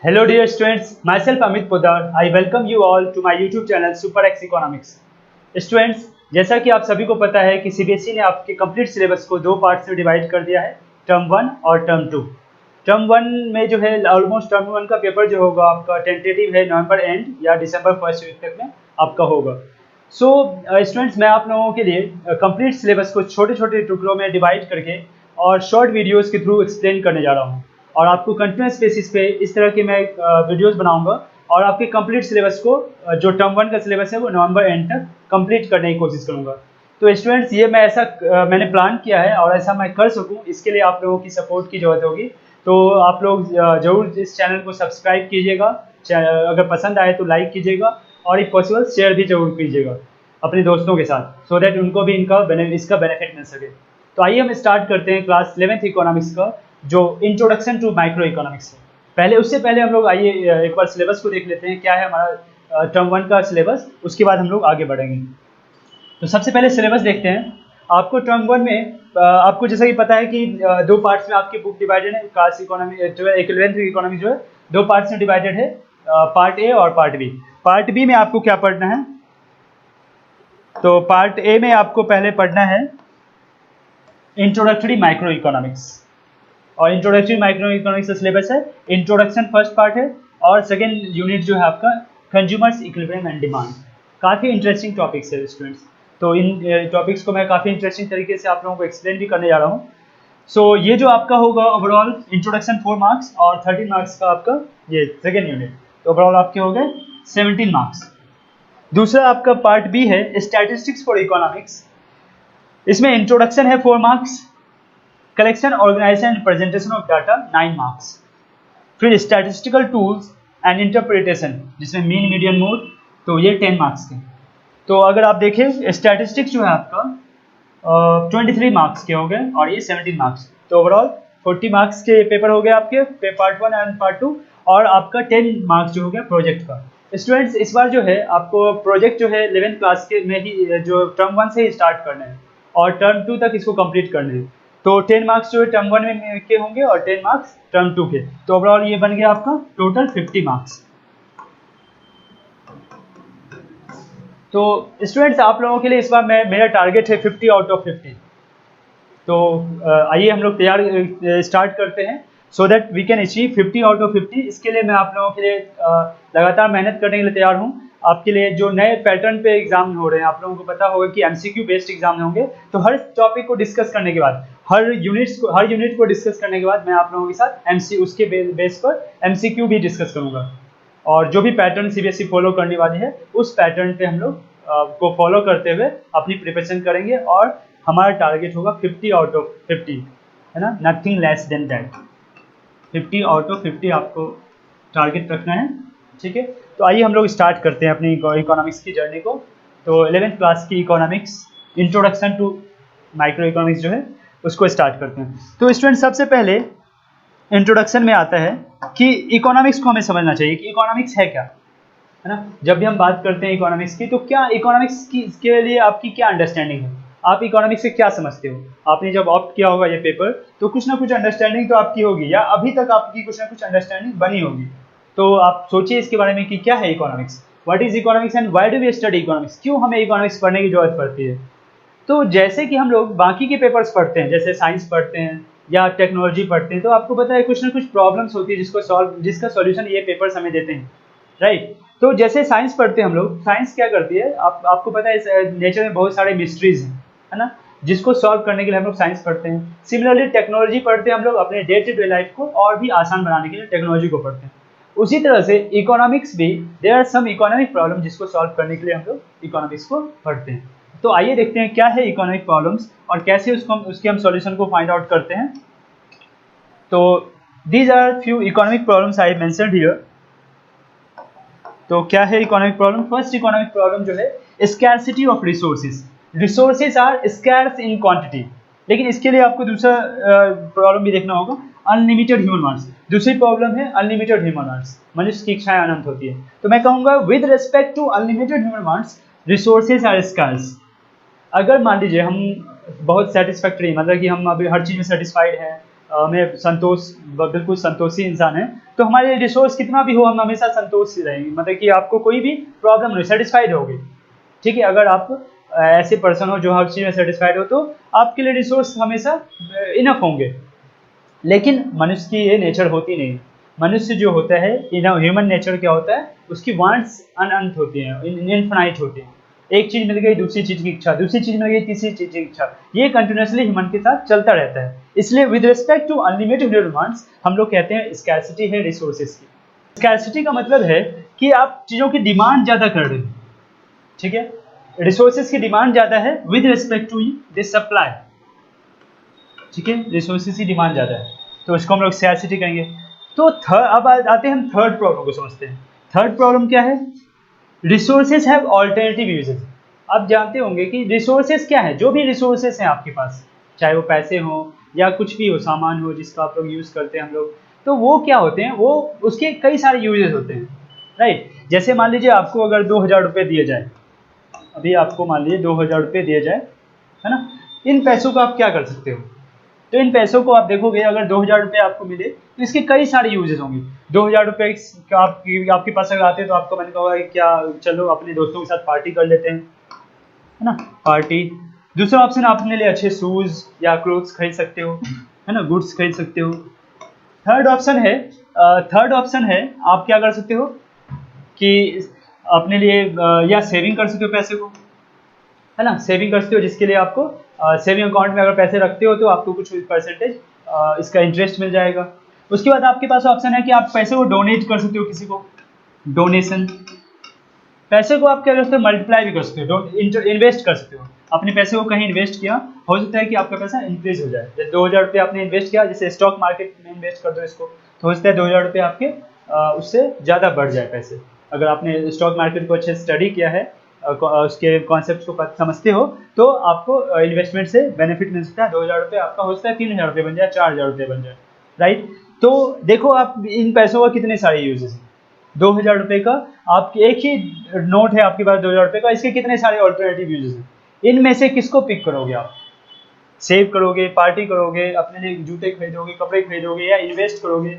Hello dear students, myself Amit Poddar. I welcome you all to my YouTube channel Super X Economics. Students, जैसा कि आप सभी को पता है कि सीबीएसई ने आपके कंप्लीट सिलेबस को दो पार्ट्स में डिवाइड कर दिया है, टर्म 1 और टर्म 2। टर्म 1 में जो है ऑलमोस्ट टर्म 1 का पेपर जो होगा आपका टेंटेटिव है नवंबर एंड या दिसंबर फर्स्ट वीक तक में आपका होगा। सो स्टूडेंट्स, मैं आप लोगों के लिए कंप्लीट सिलेबस को छोटे छोटे टुकड़ों में डिवाइड करके और शॉर्ट वीडियोज़ के थ्रू एक्सप्लेन करने जा रहा हूँ और आपको कंटिन्यूस बेसिस पे इस तरह के मैं वीडियोस बनाऊंगा और आपके कंप्लीट सिलेबस को जो टर्म 1 का सिलेबस है वो नवंबर एंड तक कंप्लीट करने की कोशिश करूंगा। तो स्टूडेंट्स, ये मैंने प्लान किया है और ऐसा मैं कर सकूं, इसके लिए आप लोगों की सपोर्ट की ज़रूरत होगी। तो आप लोग ज़रूर इस चैनल को सब्सक्राइब कीजिएगा, अगर पसंद आए तो लाइक कीजिएगा और इफ पॉसिबल शेयर भी जरूर कीजिएगा अपने दोस्तों के साथ, सो दैट उनको भी इसका बेनिफिट मिल सके। तो आइए हम स्टार्ट करते हैं क्लास 11th इकोनॉमिक्स का जो इंट्रोडक्शन टू माइक्रो इकोनॉमिक्स है। उससे पहले हम लोग आइए एक बार सिलेबस को देख लेते हैं, क्या है हमारा टर्म 1 का सिलेबस, उसके बाद हम लोग आगे बढ़ेंगे। तो सबसे पहले सिलेबस देखते हैं। आपको टर्म 1 में आपको जैसा कि पता है कि दो पार्ट्स में आपकी बुक डिवाइडेड है। क्लास इकोनॉमी जो है 11th इकोनॉमिक्स जो है दो पार्ट्स में डिवाइडेड है, पार्ट ए और पार्ट बी। पार्ट बी में आपको क्या पढ़ना है? तो पार्ट ए में आपको पहले पढ़ना है इंट्रोडक्टरी माइक्रो इकोनॉमिक्स, और इंट्रोडक्टरी माइक्रो इकोनॉमिक्स का सिलेबस है। इंट्रोडक्शन फर्स्ट पार्ट है और सेकंड यूनिट जो है आपका कंज्यूमर्स इक्विलिब्रियम एंड डिमांड। काफ़ी इंटरेस्टिंग टॉपिक्स है स्टूडेंट्स, तो इन टॉपिक्स को मैं काफ़ी इंटरेस्टिंग तरीके से आप लोगों को एक्सप्लेन भी करने जा रहा हूँ। सो ये जो आपका होगा ओवरऑल इंट्रोडक्शन 4 मार्क्स और 13 मार्क्स का आपका ये सेकेंड यूनिट, तो ओवरऑल आपके हो गए 17 मार्क्स। दूसरा आपका पार्ट बी है स्टैटिस्टिक्स फॉर इकोनॉमिक्स। इसमें इंट्रोडक्शन है 4 marks, collection organisation and presentation of data 9 marks, फिर स्टैटिस्टिकल टूल्स एंड इंटरप्रिटेशन जिसमें मीन मीडियन मोड, तो ये 10 मार्क्स के। तो अगर आप देखें स्टैटिस्टिक्स जो है आपका 23 मार्क्स के हो गए और ये 17 मार्क्स, तो ओवरऑल 40 मार्क्स के पेपर हो गए आपके पार्ट 1 एंड पार्ट 2, और आपका 10 मार्क्स जो हो गया प्रोजेक्ट का। स्टूडेंट्स, इस बार जो है आपको प्रोजेक्ट जो है 11th क्लास के में ही जो टर्म 1 से ही स्टार्ट करना है और टर्म 2 तक इसको कंप्लीट करना है। तो 10 मार्क्स जो है टर्म 1 में के होंगे और 10 मार्क्स टर्म 2 के, तो ओवरऑल ये बन गया आपका टोटल 50 मार्क्स। तो स्टूडेंट्स, आप लोगों के लिए इस बार मेरा टारगेट है 50 आउट ऑफ 50। तो आइए हम लोग स्टार्ट करते हैं so that we can achieve 50 out of 50। इसके लिए मैं आप लोगों के लिए लगातार मेहनत करने के लिए तैयार हूँ। आपके लिए जो नए पैटर्न पे एग्जाम हो रहे हैं, आप लोगों को पता होगा कि एमसीक्यू बेस्ड एग्जाम होंगे, तो हर टॉपिक को डिस्कस करने के बाद, हर यूनिट को डिस्कस करने के बाद मैं आप लोगों के साथ उसके बेस पर एमसीक्यू भी डिस्कस करूंगा, और जो भी पैटर्न सीबीएसई फॉलो करने वाली है उस पैटर्न पे हम लोग को फॉलो करते हुए अपनी प्रिपरेशन करेंगे और हमारा टारगेट होगा 50 आउट ऑफ 50, है ना, nothing less than that. 50 out of 50 आपको टारगेट रखना है, ठीक है। तो आइए हम लोग स्टार्ट करते हैं अपनी इकोनॉमिक्स की जर्नी को। तो 11th क्लास की economics introduction to micro economics जो है उसको स्टार्ट करते हैं। तो स्टूडेंट, सबसे पहले इंट्रोडक्शन में आता है कि इकोनॉमिक्स को हमें समझना चाहिए कि इकोनॉमिक्स है क्या, है ना। जब भी हम बात करते हैं इकोनॉमिक्स की, तो क्या इकोनॉमिक्स की के लिए आपकी क्या अंडरस्टैंडिंग है, आप इकोनॉमिक्स से क्या समझते हो? आपने जब ऑप्ट किया होगा ये पेपर, तो कुछ ना कुछ अंडरस्टैंडिंग तो आपकी होगी, या अभी तक आपकी कुछ ना कुछ अंडरस्टैंडिंग बनी होगी। तो आप सोचिए इसके बारे में कि क्या है economics, what is economics and why do we study economics, क्यों हमें इकोनॉमिक्स पढ़ने की जरूरत पड़ती है। तो जैसे कि हम लोग बाकी के पेपर्स पढ़ते हैं, जैसे साइंस पढ़ते हैं या टेक्नोलॉजी पढ़ते हैं, तो आपको पता है कुछ ना कुछ प्रॉब्लम्स होती है जिसका सॉल्यूशन ये पेपर्स हमें देते हैं, राइट। तो जैसे साइंस पढ़ते हैं हम लोग, साइंस क्या करती है, आपको पता है नेचर में बहुत सारे मिस्ट्रीज हैं, है ना, जिसको सॉल्व करने के लिए हम लोग साइंस पढ़ते हैं। सिमिलरली टेक्नोलॉजी पढ़ते हैं हम लोग अपने डे टू डे लाइफ को और भी आसान बनाने के लिए टेक्नोलॉजी को पढ़ते हैं। उसी तरह से इकोनॉमिक्स भी, there are some economic problem जिसको सॉल्व करने के लिए हम लोग इकोनॉमिक्स को पढ़ते हैं। तो आइए देखते हैं क्या है इकोनॉमिक प्रॉब्लम्स और कैसे उसके हम सॉल्यूशन को फाइंड आउट करते हैं। तो these are few economic problems I mentioned here. तो क्या है economic problem? First economic problem जो है scarcity of resources. Resources are scarce in quantity, लेकिन इसके लिए आपको दूसरा प्रॉब्लम भी देखना होगा, अनलिमिटेड ह्यूमन वांट्स। दूसरी प्रॉब्लम है अनलिमिटेड ह्यूमन वांट्स, मनुष्य की इच्छाएं अनंत होती है। तो मैं कहूंगा with respect to unlimited human wants resources are scarce. अगर मान लीजिए हम बहुत सेटिस्फैक्टरी, मतलब कि हम अभी हर चीज़ में सेटिस्फाइड हैं, में बिल्कुल संतोषी इंसान है, तो हमारे रिसोर्स कितना भी हो हम हमेशा संतोषी रहेंगे, मतलब कि आपको कोई भी प्रॉब्लम नहीं, सेटिस्फाइड होगी। ठीक है, अगर आप ऐसे पर्सन हो जो हर चीज़ में सेटिस्फाइड हो तो आपके लिए रिसोर्स हमेशा इनफ होंगे। लेकिन मनुष्य की ये नेचर होती नहीं। मनुष्य जो होता है, ह्यूमन नेचर क्या होता है, उसकी वांट्स अनंत होती हैं, इनफिनाइट होती हैं। एक चीज़ मिल गई, दूसरी चीज़ की इच्छा, दूसरी चीज़ मिल गई, तीसरी चीज़ की इच्छा, ये कंटिन्यूसली ह्यूमन के साथ चलता रहता है। इसलिए with respect to unlimited demands हम लोग कहते हैं स्कैर्सिटी है रिसोर्सेज की। स्कैर्सिटी का मतलब है कि आप चीज़ों की डिमांड ज़्यादा कर रहे हैं। ठीक है, रिसोर्सेज की डिमांड ज़्यादा है with respect to this supply. ठीक है, रिसोर्सेज की डिमांड ज़्यादा है, तो इसको हम लोग स्कैर्सिटी कहेंगे। तो अब आते हैं हम थर्ड प्रॉब्लम को समझते हैं। थर्ड प्रॉब्लम क्या है, रिसोर्सेज हैव ऑल्टरनेटिव यूजेस। आप जानते होंगे कि रिसोर्सेज क्या है, जो भी रिसोर्सेज हैं आपके पास, चाहे वो पैसे हो या कुछ भी हो, सामान हो जिसका आप लोग यूज़ करते हैं हम लोग, तो वो क्या होते हैं, वो उसके कई सारे यूजेस होते हैं। राइट, जैसे मान लीजिए आपको अगर 2000 रुपये दिए जाए, अभी आपको मान लीजिए 2000 रुपये दिए जाए, है ना, इन पैसों को आप क्या कर सकते हो। तो इन पैसों को आप देखोगे, अगर 2000 रुपये आपको मिले तो इसके कई सारे यूजेस होंगे। 2000 रुपये आपके पास अगर आते हैं तो आपको मैंने कहा कि क्या चलो अपने दोस्तों के साथ पार्टी कर लेते हैं, है ना, पार्टी। दूसरा ऑप्शन, आप अपने लिए अच्छे शूज या क्लोथ्स खरीद सकते हो, है ना, गुड्स खरीद सकते हो। थर्ड ऑप्शन है आप क्या कर सकते हो कि अपने लिए या सेविंग कर सकते हो पैसे को, है ना, सेविंग कर सकते हो, जिसके लिए आपको सेविंग अकाउंट में अगर पैसे रखते हो तो आपको कुछ परसेंटेज इसका इंटरेस्ट मिल जाएगा। उसके बाद आपके पास ऑप्शन है कि आप पैसे को डोनेट कर सकते हो किसी को, डोनेशन। पैसे को आप क्या कर सकते हो, मल्टीप्लाई भी कर सकते हो, इन्वेस्ट कर सकते हो। अपने पैसे को कहीं इन्वेस्ट किया, हो सकता है कि आपका पैसा इंक्रीज हो जाए। जैसे 2000 रुपये आपने इन्वेस्ट किया, जैसे स्टॉक मार्केट में इन्वेस्ट कर दो इसको, तो हो सकता है 2000 रुपये आपके उससे ज़्यादा बढ़ जाए पैसे। अगर आपने स्टॉक मार्केट को अच्छे से स्टडी किया है, उसके कॉन्सेप्ट को समझते हो, तो आपको इन्वेस्टमेंट से बेनिफिट मिल सकता है। 2000 रुपये आपका हो सकता है 3000 रुपये बन जाए, 4000 रुपये बन जाए। राइट, तो देखो आप इन पैसों का कितने सारे यूजेस हैं। 2000 रुपये का आपकी एक ही नोट है आपके पास 2000 रुपये का, इसके कितने सारे ऑल्टरनेटिव यूजेस हैं। इनमें से किसको पिक करोगे आप, सेव करोगे, पार्टी करोगे, अपने लिए जूते खरीदोगे, कपड़े खरीदोगे, या इन्वेस्ट करोगे,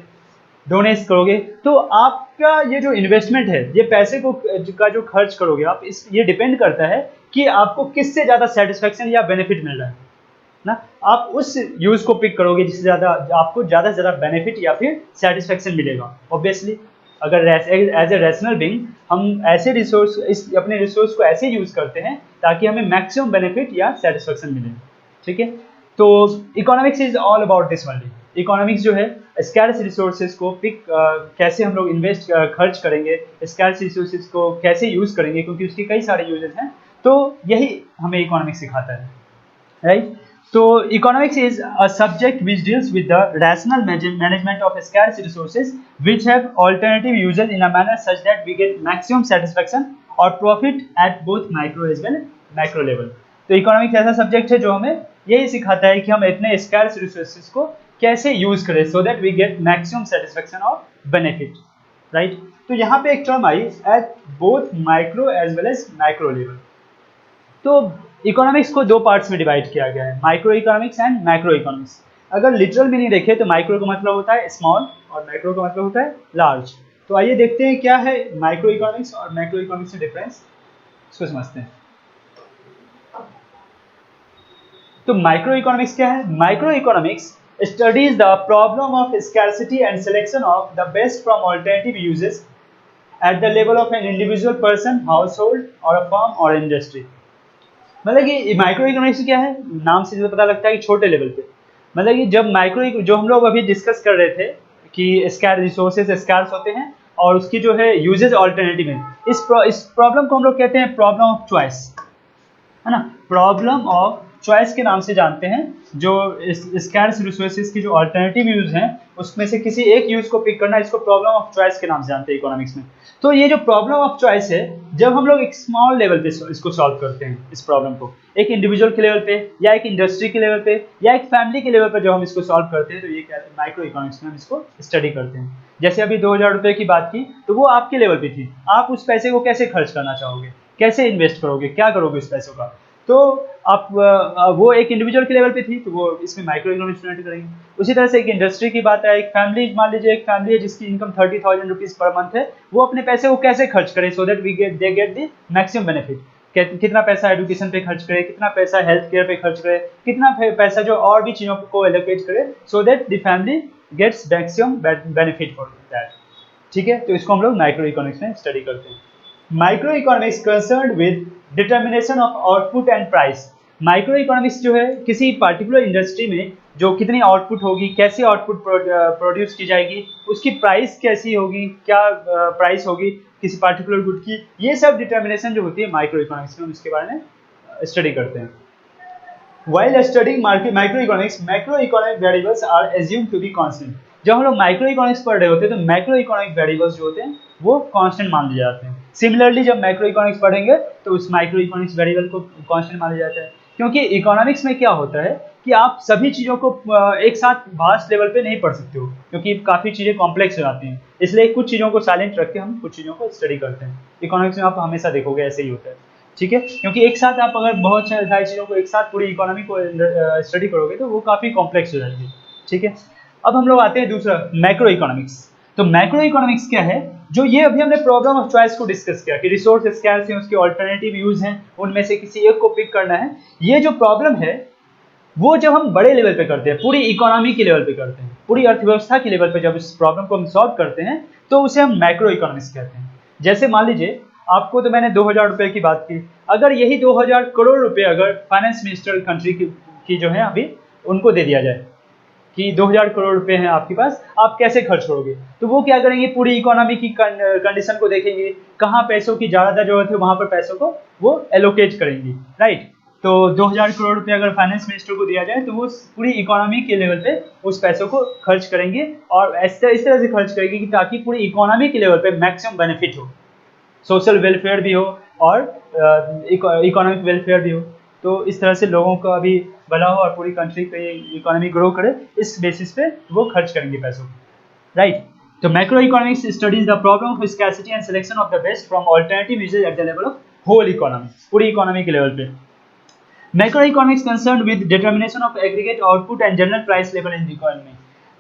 डोनेट करोगे। तो आपका ये जो इन्वेस्टमेंट है, ये पैसे को का जो खर्च करोगे आप, ये डिपेंड करता है कि आपको किससे ज़्यादा सेटिस्फेक्शन या बेनिफिट मिल रहा है ना। आप उस यूज को पिक करोगे जिससे ज़्यादा आपको ज़्यादा से ज़्यादा बेनिफिट या फिर सेटिस्फेक्शन मिलेगा। ऑब्वियसली अगर एज ए रैशनल बीइंग हम ऐसे अपने रिसोर्स को ऐसे यूज करते हैं ताकि हमें मैक्सिमम बेनिफिट या सेटिस्फेक्शन मिले। ठीक है, तो economics is all about this only. Economics जो है स्कैर्स रिसोर्सेज को पिक कैसे हम लोग खर्च करेंगे, स्कैर्स रिसोर्सेज को कैसे यूज करेंगे, क्योंकि उसके कई सारे यूजेस हैं, तो यही हमें इकोनॉमिक्स सिखाता है। Right, so economics is a subject which deals with the rational management of scarce resources which have alternative uses in a manner such that we get maximum satisfaction or profit at both micro as well as macro level। तो economics ऐसा subject है जो हमें यही सिखाता है कि हम इतने स्कैर्स रिसोर्सेज को कैसे यूज करें so that we get maximum satisfaction और बेनिफिट। राइट, तो यहाँ पे एक term I at both micro as well as macro level. तो इकोनॉमिक्स को दो पार्ट्स में डिवाइड किया गया है, micro economics and macro economics. अगर लिटरल मीनिंग देखें तो माइक्रो का मतलब होता है स्मॉल और मैक्रो का मतलब होता है लार्ज। तो आइए देखते हैं क्या है माइक्रो इकोनॉमिक्स और मैक्रो इकोनॉमिक्स में डिफरेंस, इसको समझते हैं। तो माइक्रो इकोनॉमिक्स क्या है, micro economics studies the problem of scarcity and selection of the best from alternative uses eight the level of an individual person, house hold और firm और इंडस्ट्री। मतलब कि माइक्रो इकोनॉमिक्स क्या है, नाम से जो पता लगता है कि छोटे लेवल पे। मतलब कि जब माइक्रो जो हम लोग अभी डिस्कस कर रहे थे कि स्कैर्स रिसोर्सेज स्कैर्स होते हैं और उसकी जो है यूजेज ऑल्टरनेटिव है, इस प्रॉब्लम को हम लोग कहते हैं प्रॉब्लम ऑफ चॉइस, है ना। प्रॉब्लम ऑफ चॉइस के नाम से जानते हैं। जो स्कैर्स रिसोर्सेज की जो अल्टरनेटिव यूज हैं उसमें से किसी एक यूज को पिक करना, इसको प्रॉब्लम ऑफ चॉइस के नाम से जानते हैं इकोनॉमिक्स में। तो ये जो प्रॉब्लम ऑफ चॉइस है, जब हम लोग एक स्मॉल लेवल पे इसको सॉल्व करते हैं, इस प्रॉब्लम को एक इंडिविजुअल के लेवल पे या एक इंडस्ट्री के लेवल पे या एक फैमिली के लेवल पे जब हम इसको सॉल्व करते हैं, तो ये क्या है, माइक्रो इकोनॉमिक्स में हम इसको स्टडी करते हैं। जैसे अभी 2000 रुपये की बात की, तो वो आपके लेवल पे थी, आप उस पैसे को कैसे खर्च करना चाहोगे, कैसे इन्वेस्ट करोगे, क्या करोगे उस पैसों का। तो आप वो एक इंडिविजुअल के लेवल पे थी, तो वो इसमें माइक्रो इकोनॉमिक्स स्टूडेंट करेंगे। उसी तरह से एक इंडस्ट्री की बात है, एक फैमिली, मान लीजिए एक फैमिली है जिसकी इनकम 30,000 रुपीज़ पर मंथ है, वो अपने पैसे को कैसे खर्च करे so that they get the maximum benefit. कितना पैसा एजुकेशन पे खर्च करे, कितना पैसा हेल्थ केयर पे खर्च करे, कितना पैसा जो और भी चीज़ों को एलोकेट करे so that the family gets maximum benefit for that. ठीक है, तो इसको हम लोग माइक्रो इकोनॉमिक्स में स्टडी करते हैं। Micro economics concern with determination of output and price. Micro economics जो है किसी पार्टिकुलर इंडस्ट्री में जो कितनी आउटपुट होगी, कैसे आउटपुट प्रोड्यूस की जाएगी, उसकी प्राइस कैसी होगी, क्या प्राइस होगी किसी पार्टिकुलर गुड की, ये सब डिटर्मिनेशन जो होती है माइक्रो इकोनॉमिक्स में, हम इसके बारे में स्टडी करते हैं। While studying microeconomics, macroeconomic variables are assumed to be constant. जब हम लोग माइक्रो इकोनॉमिक्स पढ़ रहे होते हैं तो मैक्रो इकोनॉमिक वेरिएबल्स जो होते हैं वो कांस्टेंट मान लिए जाते हैं। सिमिलरली जब मैक्रो इकोनॉमिक्स पढ़ेंगे तो उस माइक्रो इकोनॉमिक्स वेरिएबल को कांस्टेंट माना जाता है, क्योंकि इकोनॉमिक्स में क्या होता है कि आप सभी चीज़ों को एक साथ वास्ट लेवल पे नहीं पढ़ सकते हो, क्योंकि काफ़ी चीज़ें कॉम्प्लेक्स हो जाती हैं, इसलिए कुछ चीज़ों को साइलेंट रख के हम कुछ चीज़ों को स्टडी करते हैं। इकोनॉमिक्स में आप हमेशा देखोगे ऐसे ही होता है। ठीक है, क्योंकि एक साथ आप अगर बहुत सारी चीज़ों को एक साथ पूरी इकोनॉमी को स्टडी करोगे तो वो काफ़ी कॉम्प्लेक्स हो जाएगी। ठीक है, अब हम लोग आते हैं दूसरा मैक्रो इकोनॉमिक्स। तो मैक्रो इकोनॉमिक्स क्या है, जो ये अभी हमने प्रॉब्लम ऑफ चॉइस को डिस्कस किया कि रिसोर्स स्कैर्स हैं, उसके ऑल्टरनेटिव यूज हैं, उनमें से किसी एक को पिक करना है। ये जो प्रॉब्लम है वो जब हम बड़े लेवल पे करते हैं, पूरी इकोनॉमी के लेवल पे करते हैं, पूरी अर्थव्यवस्था के लेवल पे जब इस प्रॉब्लम को हम सॉल्व करते हैं तो उसे हम मैक्रो इकोनॉमिक्स कहते हैं। जैसे मान लीजिए आपको, तो मैंने 2000 रुपये की बात की, अगर यही 2000 करोड़ रुपए अगर फाइनेंस मिनिस्टर कंट्री की जो है अभी उनको दे दिया जाए कि 2000 करोड़ रुपए हैं आपके पास, आप कैसे खर्च करोगे, तो वो क्या करेंगे, पूरी इकोनॉमी की कंडीशन को देखेंगे, कहाँ पैसों की ज़्यादा जरूरत है वहाँ पर पैसों को वो एलोकेट करेंगे, राइट। तो 2000 करोड़ रुपए अगर फाइनेंस मिनिस्टर को दिया जाए तो वो पूरी इकोनॉमी के लेवल पे उस पैसों को खर्च करेंगे और इस तरह से खर्च करेंगे कि ताकि पूरी इकोनॉमी के लेवल पे मैक्सिमम बेनिफिट हो, सोशल वेलफेयर भी हो और इकोनॉमिक वेलफेयर भी हो। तो इस तरह से लोगों का भी भला हो और पूरी कंट्री पे इकोनॉमी ग्रो करे, इस बेसिस पे वो खर्च करेंगे पैसों को, राइट। तो macro economics studies the problem of scarcity and selection of the best from alternative usages at the level of whole economy, पूरी इकोनॉमी के लेवल पे। Macro economics concern with determination of aggregate output and general price level in the economy.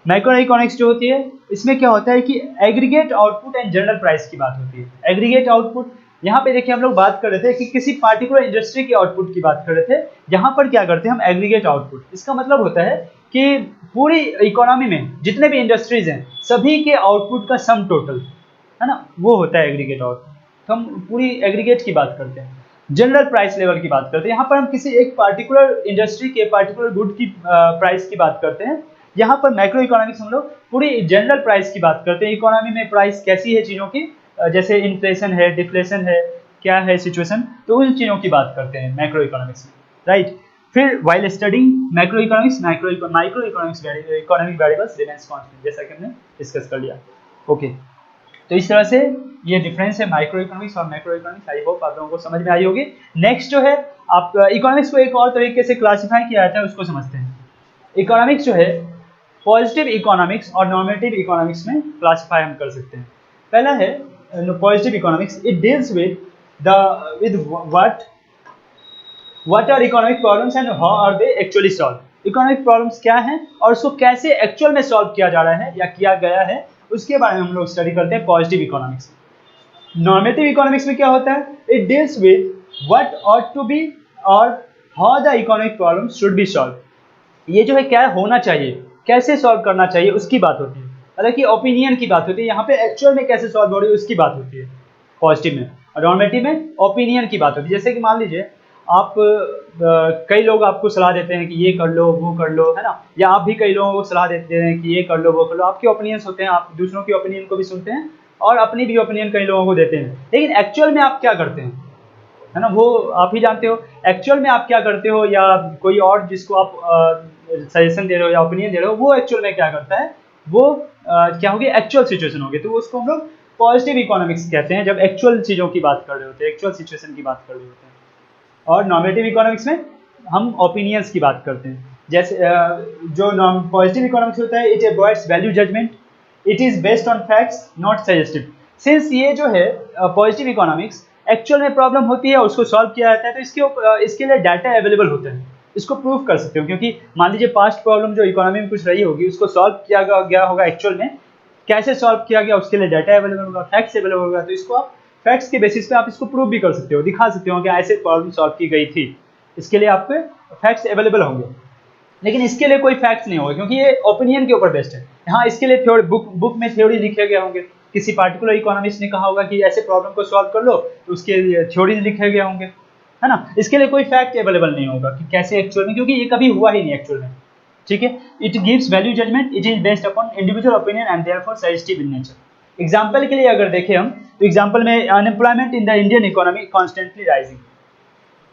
Macro economics जो होती है इसमें क्या होता है कि aggregate output and general price की बात होती है। एग्रीगेट आउटपुट, यहाँ पे देखिए हम लोग बात कर रहे थे कि किसी पार्टिकुलर इंडस्ट्री के आउटपुट की बात कर रहे थे, यहाँ पर क्या करते हैं हम एग्रीगेट आउटपुट। इसका मतलब होता है कि पूरी इकोनॉमी में जितने भी इंडस्ट्रीज हैं सभी के आउटपुट का सम टोटल है ना, वो होता है एग्रीगेट आउटपुट। तो हम पूरी एग्रीगेट की बात करते हैं। जनरल प्राइस लेवल की बात करते हैं, यहाँ पर हम किसी एक पार्टिकुलर इंडस्ट्री के पार्टिकुलर गुड की प्राइस की बात करते हैं। यहाँ पर मैक्रो इकोनॉमिक्स हम लोग पूरी जनरल प्राइस की बात करते हैं, इकोनॉमी में प्राइस कैसी है चीज़ों की, जैसे इन्फ्लेशन है, डिफ्लेशन है, क्या है सिचुएशन, तो उन चीज़ों की बात करते हैं मैक्रो इकोनॉमिक्स में, राइट। फिर while studying macro economics micro economics economic variables remains constant, जैसा कि हमने डिस्कस कर लिया। ओके, तो इस तरह से ये डिफरेंस है माइक्रो इकोनॉमिक्स और मैक्रो इकोनॉमिक्स। आई होप आप लोगों को समझ में आई होगी। नेक्स्ट जो है आप इकोनॉमिक्स को एक और तरीके से क्लासीफाई किया जाता है, उसको समझते हैं। इकोनॉमिक्स जो है पॉजिटिव इकोनॉमिक्स और नॉर्मेटिव इकोनॉमिक्स में क्लासीफाई हम कर सकते हैं। पहला है positive economics, it deals with what are economic problems and how are they actually solve. Economic problems क्या हैं और उसको कैसे एक्चुअल में सॉल्व किया जा रहा है या किया गया है, उसके बारे में हम लोग स्टडी करते हैं पॉजिटिव इकोनॉमिक्स। नॉर्मेटिव इकोनॉमिक्स में क्या होता है, it deals with what ought to be और how the economic problems should be solve. ये जो है क्या होना चाहिए, कैसे सॉल्व करना चाहिए, उसकी बात होती है। हालांकि ओपिनियन की बात होती है, यहाँ पे एक्चुअल में कैसे सॉल्व हो रही है उसकी बात होती है पॉजिटिव में, और नॉर्मेटिव में ओपिनियन की बात होती है। जैसे कि मान लीजिए आप कई लोग आपको सलाह देते हैं कि ये कर लो वो कर लो, है ना, या आप भी कई लोगों को सलाह देते हैं कि ये कर लो वो कर लो। आपके ओपिनियंस होते हैं, आप दूसरों की ओपिनियन को भी सुनते हैं और अपनी भी ओपिनियन कई लोगों को देते हैं, लेकिन एक्चुअल में आप क्या करते हैं, है ना, वो आप ही जानते हो। एक्चुअल में आप क्या करते हो या कोई और जिसको आप सजेशन दे रहे हो या ओपिनियन दे रहे हो, वो एक्चुअल में क्या करता है, वो क्या होगी, एक्चुअल सिचुएशन होगी। तो उसको हम लोग पॉजिटिव इकोनॉमिक्स कहते हैं, जब एक्चुअल चीज़ों की बात कर रहे होते हैं, एक्चुअल सिचुएशन की बात कर रहे होते हैं। और नॉर्मेटिव इकोनॉमिक्स में हम ओपिनियंस की बात करते हैं। जैसे जो पॉजिटिव इकोनॉमिक्स होता है, it avoids value judgement, it is based on facts not suggestive. Since ये जो है पॉजिटिव इकोनॉमिक्स एक्चुअल में प्रॉब्लम होती है उसको सॉल्व किया जाता है, तो इसके लिए डाटा अवेलेबल होता है, इसको प्रूव कर सकते हो, क्योंकि मान लीजिए पास्ट प्रॉब्लम जो इकोनॉमी में कुछ रही होगी उसको सॉल्व किया गया होगा एक्चुअल में, कैसे सॉल्व किया गया उसके लिए डाटा अवेलेबल होगा, फैक्ट्स अवेलेबल होगा, तो इसको आप फैक्ट्स के बेसिस पे आप इसको प्रूव भी कर सकते हो, दिखा सकते हो कि ऐसे प्रॉब्लम सॉल्व की गई थी, इसके लिए आपके फैक्ट्स अवेलेबल होंगे। लेकिन इसके लिए कोई फैक्ट्स नहीं होगा क्योंकि ये ओपिनियन के ऊपर बेस्ड है। हाँ, इसके लिए थ्योरी बुक में थ्योरी लिखे गए होंगे, किसी पार्टिकुलर इकोनॉमिस्ट ने कहा होगा कि ऐसे प्रॉब्लम को सॉल्व कर लो, तो उसके थ्योरीज लिखे गए होंगे, है ना। इसके लिए कोई फैक्ट अवेलेबल नहीं होगा कि कैसे एक्चुअल में, क्योंकि ये कभी हुआ ही नहीं एक्चुअल में, ठीक है। It gives value judgement, it is based upon individual opinion and therefore suggestive in nature. Example के लिए अगर देखें हम, तो एग्जांपल में unemployment in the Indian economy constantly rising.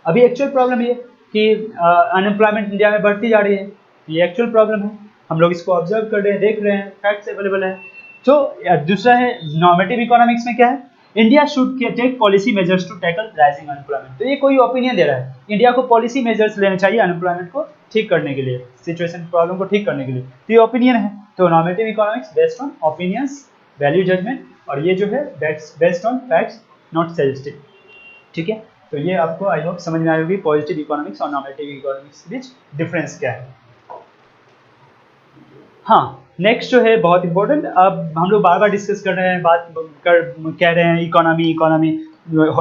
अभी एक्चुअल प्रॉब्लम ये कि अनएम्प्लॉयमेंट इंडिया में बढ़ती जा रही है, ये एक्चुअल प्रॉब्लम है, हम लोग इसको ऑब्जर्व कर रहे हैं, देख रहे हैं, फैक्ट्स अवेलेबल है। तो दूसरा है नॉर्मेटिव इकोनॉमिक्स में क्या है, India should take policy measures to tackle rising unemployment. तो ये कोई ओपिनियन दे रहा है, इंडिया को पॉलिसी मेजर्स लेने चाहिए अनएम्प्लॉयमेंट को ठीक करने के लिए, सिचुएशन प्रॉब्लम को ठीक करने के लिए, तो ये ओपिनियन है। तो normative economics based on opinions, value judgement, और ये जो है based on facts not suggestive, ठीक है। तो ये आपको आई होप समझ में आई होगी पॉजिटिव इकोनॉमिक्स और नॉर्मेटिव इकोनॉमिक्स के बीच डिफरेंस क्या है। हाँ, नेक्स्ट जो है बहुत इंपॉर्टेंट, अब हम लोग बार बार डिस्कस कर रहे हैं, कह रहे हैं इकोनॉमी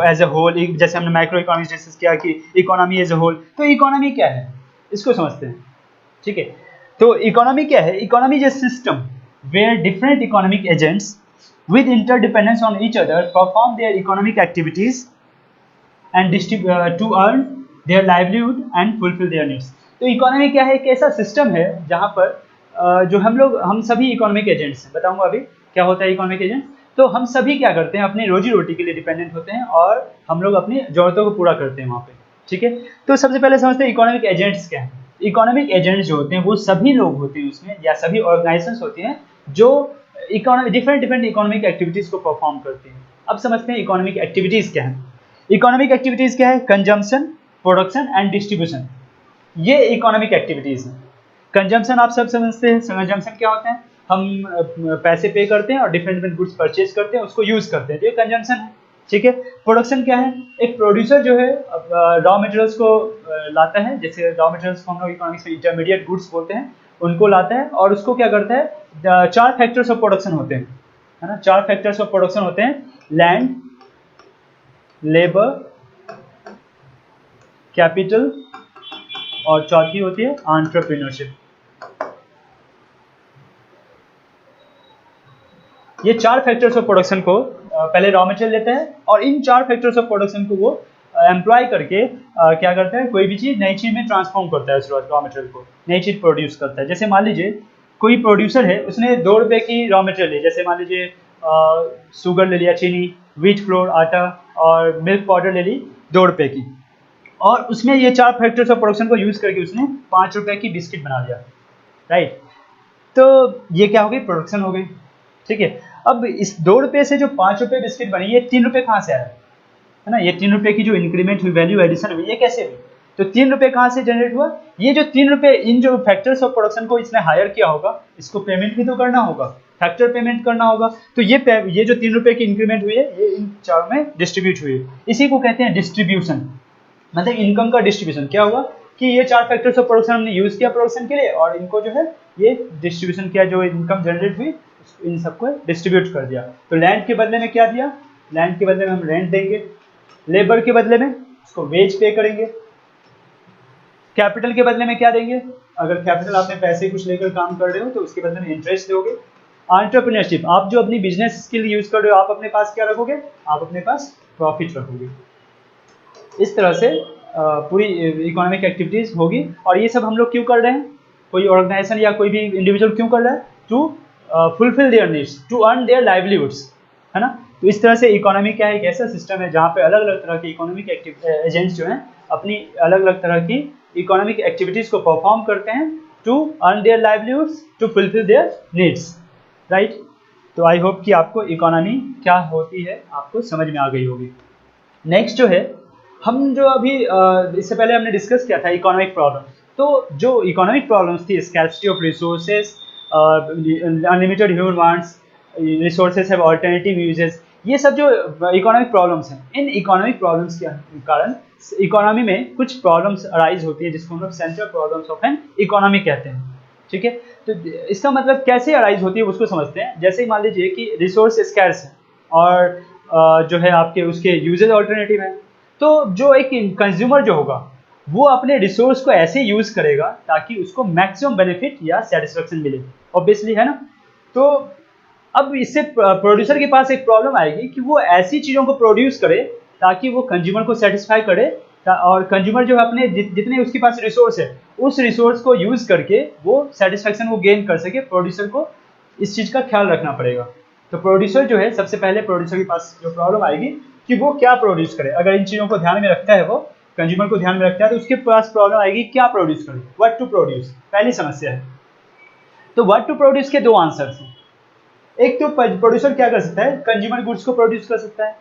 एज ए होल, जैसे हमने माइक्रो इकोनॉमिक्स डिस्कस किया कि इकोनॉमी एज ए होल, तो इकोनॉमी क्या है इसको समझते हैं, ठीक है। तो इकोनॉमी क्या है, economy is a system where different economic agents with interdependence on each other perform their economic activities and to earn their livelihood and fulfill their needs। तो इकोनॉमी क्या है, एक ऐसा सिस्टम है जहाँ पर जो हम सभी इकोनॉमिक एजेंट्स हैं, बताऊंगा अभी क्या होता है इकोनॉमिक एजेंट। तो हम सभी क्या करते हैं, अपनी रोजी रोटी के लिए डिपेंडेंट होते हैं और हम लोग अपनी जरूरतों को पूरा करते हैं वहाँ पे, ठीक है। तो सबसे पहले समझते हैं इकोनॉमिक एजेंट्स क्या है। इकोनॉमिक एजेंट्स जो होते हैं वो सभी लोग होते हैं उसमें, या सभी ऑर्गेनाइजेशंस होती हैं जो डिफरेंट इकोनॉमिक एक्टिविटीज को परफॉर्म करती हैं। अब समझते हैं इकोनॉमिक एक्टिविटीज क्या है। इकोनॉमिक एक्टिविटीज क्या है, कंजम्पशन, प्रोडक्शन एंड डिस्ट्रीब्यूशन, ये इकोनॉमिक एक्टिविटीज हैं। कंजम्पशन आप सब समझते हैं, कंजम्पशन क्या होता है, हम पैसे पे करते हैं और डिफरेंट गुड्स परचेज करते हैं, उसको यूज करते हैं, तो ये कंजम्पशन है, ठीक है। प्रोडक्शन क्या है, एक प्रोड्यूसर जो है रॉ मटेरियल्स को लाता है, जैसे रॉ मटेरियल्स को हम लोग इकोनॉमिक्स में इंटरमीडिएट गुड्स बोलते हैं, उनको लाता है और उसको क्या करता है, 4 फैक्टर्स ऑफ प्रोडक्शन होते हैं, है ना, 4 फैक्टर्स ऑफ प्रोडक्शन होते हैं, लैंड, लेबर, कैपिटल और चौथी होती है एंटरप्रेन्योरशिप। ये 4 फैक्टर्स ऑफ प्रोडक्शन को पहले रॉ मटेरियल लेता है और इन 4 फैक्टर्स ऑफ प्रोडक्शन को वो एम्प्लॉय करके क्या करता है, कोई भी चीज़ नई चीज़ में ट्रांसफॉर्म करता है, उस रॉ मटेरियल को नई चीज़ प्रोड्यूस करता है। जैसे मान लीजिए कोई प्रोड्यूसर है, उसने 2 रुपये की रॉ मटेरियल ली, जैसे मान लीजिए शुगर ले लिया, चीनी, व्हीट फ्लोर, आटा और मिल्क पाउडर ले ली 2 रुपये की, और उसमें ये 4 फैक्टर्स ऑफ प्रोडक्शन को यूज़ करके उसने 5 रुपये की बिस्किट बना दिया, राइट। तो ये क्या हो गई, प्रोडक्शन हो गई, ठीक है। अब इस 2 रुपये से जो 5 रुपये बिस्किट बनी, ये 3 रुपये कहाँ से आया, है ना, ये 3 रुपये की जो इंक्रीमेंट हुई, वैल्यू एडिशन हुई, ये कैसे हुई, तो 3 रुपये कहाँ से जनरेट हुआ, ये जो 3 रुपये इन जो फैक्टर्स ऑफ प्रोडक्शन को इसने हायर किया होगा, इसको पेमेंट भी तो करना होगा, फैक्टर पेमेंट करना होगा, तो ये जो 3 रुपये की इंक्रीमेंट हुई है, ये इन 4 में डिस्ट्रीब्यूट हुई है, इसी को कहते हैं डिस्ट्रीब्यूशन, मतलब इनकम का डिस्ट्रीब्यूशन। क्या हुआ कि ये 4 फैक्टर्स ऑफ प्रोडक्शन हमने यूज किया प्रोडक्शन के लिए, और इनको जो है ये डिस्ट्रीब्यूशन किया, जो इनकम जनरेट हुई इन सबको डिस्ट्रीब्यूट कर दिया। तो लैंड के बदले में क्या दिया, लैंड के बदले में हम रेंट देंगे, लेबर के बदले में उसको वेज पे करेंगे, कैपिटल के बदले में क्या देंगे, अगर कैपिटल आपने पैसे कुछ लेकर काम कर रहे हो तो उसके बदले में इंटरेस्ट दोगे। एंटरप्रेन्योरशिप, आप जो अपनी बिजनेस स्किल यूज कर रहे हो, आप अपने पास क्या रखोगे, आप अपने पास प्रॉफिट रखोगे। इस तरह से पूरी इकोनॉमिक एक्टिविटीज होगी, और ये सब हम लोग क्यों कर रहे हैं, कोई ऑर्गेनाइजेशन या कोई भी इंडिविजुअल क्यों कर रहा है, to fulfil their needs, to earn their livelihoods, है ना। तो इस तरह से इकोनॉमी क्या है, एक ऐसा सिस्टम है जहाँ पे अलग अलग तरह के इकोनॉमिक एजेंट्स जो हैं अपनी अलग अलग तरह की इकोनॉमिक एक्टिविटीज़ को परफॉर्म करते हैं to earn their livelihoods, to fulfil their needs, right. तो आई होप कि आपको इकोनॉमी क्या होती है आपको समझ में आ गई होगी। नेक्स्ट जो है, हम जो अभी इससे पहले हमने डिस्कस किया था इकोनॉमिक प्रॉब्लम, तो जो इकोनॉमिक प्रॉब्लम्स थी, scarcity of resources, unlimited human wants, resources have alternative uses, ये सब जो इकोनॉमिक प्रॉब्लम्स हैं, इन इकोनॉमिक प्रॉब्लम्स के कारण इकोनॉमी में कुछ प्रॉब्लम्स अराइज होती है जिसको हम लोग central problems of an economy कहते हैं। ठीक है, तो इसका मतलब कैसे अराइज होती है उसको समझते हैं। जैसे ही मान लीजिए कि रिसोर्स स्कैर्स है और जो है आपके उसके यूजेज ऑल्टरनेटिव है, तो जो एक कंज्यूमर जो होगा वो अपने रिसोर्स को ऐसे यूज करेगा ताकि उसको मैक्सिमम बेनिफिट या सेटिस्फेक्शन मिले, ऑब्वियसली, है ना। तो अब इससे प्रोड्यूसर के पास एक प्रॉब्लम आएगी कि वो ऐसी चीज़ों को प्रोड्यूस करे ताकि वो कंज्यूमर को सेटिस्फाई करे, और कंज्यूमर जो है अपने जितने उसके पास रिसोर्स है उस रिसोर्स को यूज करके वो सेटिस्फेक्शन वो गेन कर सके। प्रोड्यूसर को इस चीज़ का ख्याल रखना पड़ेगा। तो प्रोड्यूसर जो है, सबसे पहले प्रोड्यूसर के पास जो प्रॉब्लम आएगी कि वो क्या प्रोड्यूस करे। अगर इन चीज़ों को ध्यान में रखता है, वो कंज्यूमर को ध्यान में रखता है, तो उसके पास प्रॉब्लम आएगी क्या प्रोड्यूस करे, व्हाट टू प्रोड्यूस, पहली समस्या है। तो व्हाट टू प्रोड्यूस के दो आंसर्स हैं। एक तो प्रोड्यूसर क्या कर सकता है, कंज्यूमर गुड्स को प्रोड्यूस कर सकता है।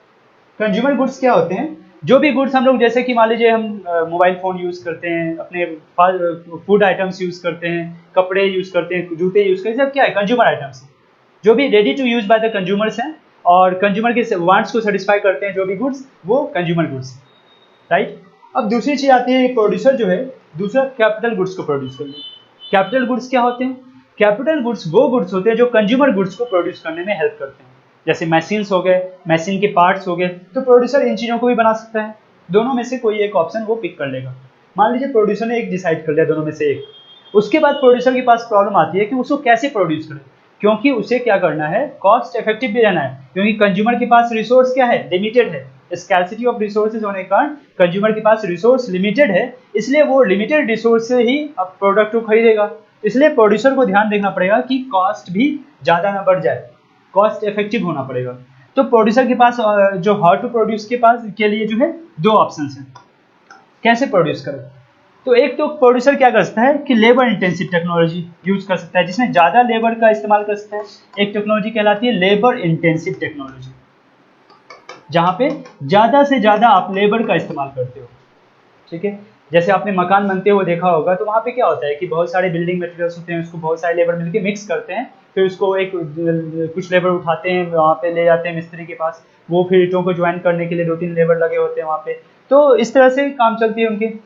कंज्यूमर गुड्स क्या होते हैं, जो भी गुड्स हम लोग, जैसे कि मान लीजिए हम मोबाइल फ़ोन यूज़ करते हैं, अपने फूड आइटम्स यूज़ करते हैं, कपड़े यूज़ करते हैं, जूते यूज़ करते हैं, सब क्या है, कंज्यूमर आइटम्स हैं जो भी ready to use by the consumers हैं और कंज्यूमर के वांट्स को सेटिस्फाई करते हैं। जो भी गुड्स, वो कंज्यूमर गुड्स, राइट। अब दूसरी चीज़ आती है, प्रोड्यूसर जो है दूसरा कैपिटल गुड्स को प्रोड्यूस करते हैं। कैपिटल गुड्स क्या होते हैं, कैपिटल गुड्स वो गुड्स होते हैं जो कंज्यूमर गुड्स को प्रोड्यूस करने में हेल्प करते हैं। जैसे मशीन्स हो गए, मशीन के पार्ट्स हो गए, तो प्रोड्यूसर इन चीज़ों को भी बना सकता है। दोनों में से कोई एक ऑप्शन वो पिक कर लेगा। मान लीजिए प्रोड्यूसर ने एक डिसाइड कर लिया, दोनों में से एक, उसके बाद प्रोड्यूसर के पास प्रॉब्लम आती है कि उसको कैसे प्रोड्यूस करे, क्योंकि उसे क्या करना है, कॉस्ट इफेक्टिव भी रहना है, क्योंकि कंज्यूमर के पास रिसोर्स क्या है, लिमिटेड है। स्कैर्सिटी ऑफ रिसोर्सेज होने के कारण कंज्यूमर के पास रिसोर्स लिमिटेड है, इसलिए वो लिमिटेड रिसोर्स से ही अब प्रोडक्ट को खरीदेगा। इसलिए प्रोड्यूसर को ध्यान देखना पड़ेगा कि कॉस्ट भी ज़्यादा ना बढ़ जाए, कॉस्ट इफेक्टिव होना पड़ेगा। तो प्रोड्यूसर के पास जो हाउ टू प्रोड्यूस के लिए जो है दो ऑप्शन हैं, कैसे प्रोड्यूस करें। तो एक तो प्रोड्यूसर क्या कर सकता है कि लेबर इंटेंसिव टेक्नोलॉजी यूज कर सकता है, जिसमें ज़्यादा लेबर का इस्तेमाल कर सकता है। एक टेक्नोलॉजी कहलाती है लेबर इंटेंसिव टेक्नोलॉजी, जहाँ पे ज़्यादा से ज़्यादा आप लेबर का इस्तेमाल करते हो। ठीक है, जैसे आपने मकान बनते हुए देखा होगा, तो वहाँ पे क्या होता है कि बहुत सारे बिल्डिंग मटेरियल्स होते हैं, उसको बहुत सारे लेबर मिलके मिक्स करते हैं, फिर उसको एक कुछ लेबर उठाते हैं, वहाँ पे ले जाते हैं मिस्त्री के पास, वो फिर ईंटों को ज्वाइन करने के लिए 2-3 लेबर लगे होते हैं वहाँ पे। तो इस तरह से काम चलती है उनकी।